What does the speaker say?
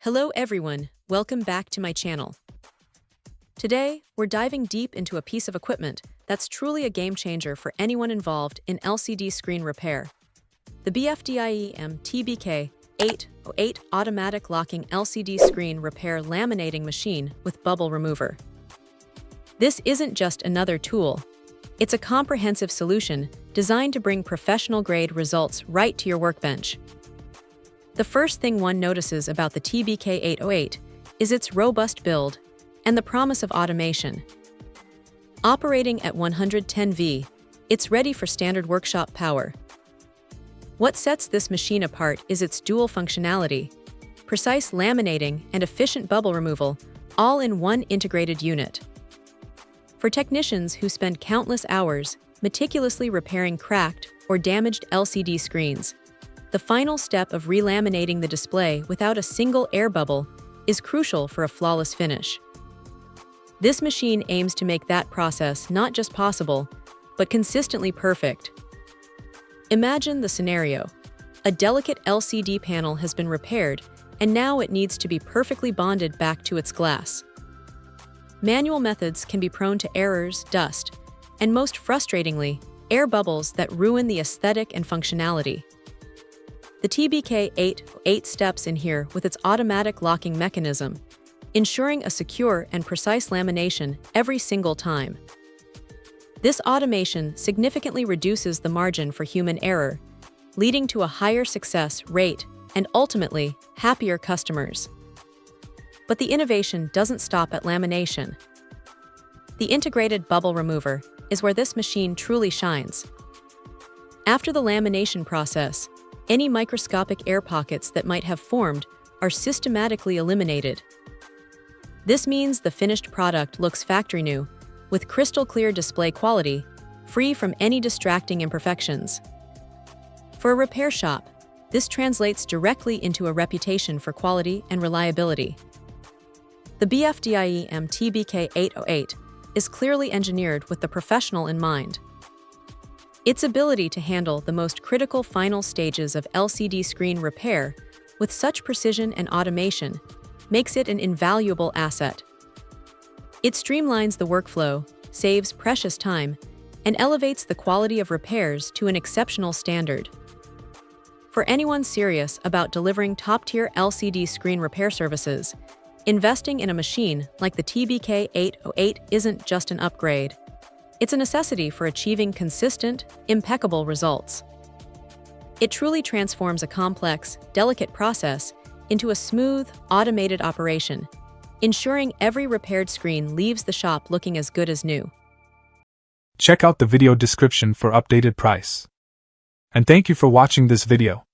Hello everyone, welcome back to my channel. Today, we're diving deep into a piece of equipment that's truly a game changer for anyone involved in LCD screen repair. The BFDIEEM TBK-808 automatic locking LCD screen repair laminating machine with bubble remover. This isn't just another tool. It's a comprehensive solution designed to bring professional-grade results right to your workbench. The first thing one notices about the TBK-808 is its robust build and the promise of automation. Operating at 110 V, it's ready for standard workshop power. What sets this machine apart is its dual functionality, precise laminating and efficient bubble removal, all in one integrated unit. For technicians who spend countless hours meticulously repairing cracked or damaged LCD screens, the final step of relaminating the display without a single air bubble is crucial for a flawless finish. This machine aims to make that process not just possible, but consistently perfect. Imagine the scenario. A delicate LCD panel has been repaired, and now it needs to be perfectly bonded back to its glass. Manual methods can be prone to errors, dust, and most frustratingly, air bubbles that ruin the aesthetic and functionality. The TBK-808 steps in here with its automatic locking mechanism, ensuring a secure and precise lamination every single time. This automation significantly reduces the margin for human error, leading to a higher success rate and ultimately happier customers. But the innovation doesn't stop at lamination. The integrated bubble remover is where this machine truly shines. After the lamination process, any microscopic air pockets that might have formed are systematically eliminated. This means the finished product looks factory new, with crystal clear display quality, free from any distracting imperfections. For a repair shop, this translates directly into a reputation for quality and reliability. The BFDIEEM TBK-808 is clearly engineered with the professional in mind. Its ability to handle the most critical final stages of LCD screen repair with such precision and automation makes it an invaluable asset. It streamlines the workflow, saves precious time, and elevates the quality of repairs to an exceptional standard. For anyone serious about delivering top-tier LCD screen repair services, investing in a machine like the TBK-808 isn't just an upgrade. It's a necessity for achieving consistent, impeccable results. It truly transforms a complex, delicate process into a smooth, automated operation, ensuring every repaired screen leaves the shop looking as good as new. Check out the video description for updated price. And thank you for watching this video.